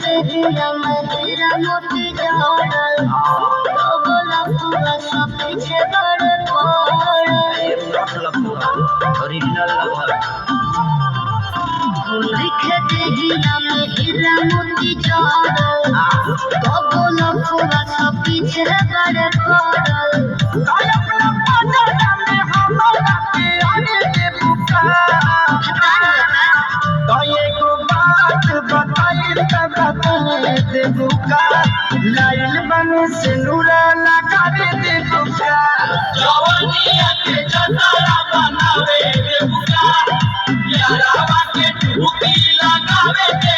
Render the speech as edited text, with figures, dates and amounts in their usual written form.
देहिया में हीरा मोती जड़ल बोला पूरा सब पीछे बड़े पड़ल ओरिजिनल लवर लिखे देहिया में हीरा मोती जड़ल बोला पूरा सब पीछे बड़े पड़ल लाइल बन से नूरा लगा दे बुका जवानिया के जतरा बनावे दे बुका यारावा के टूटी लगावे दे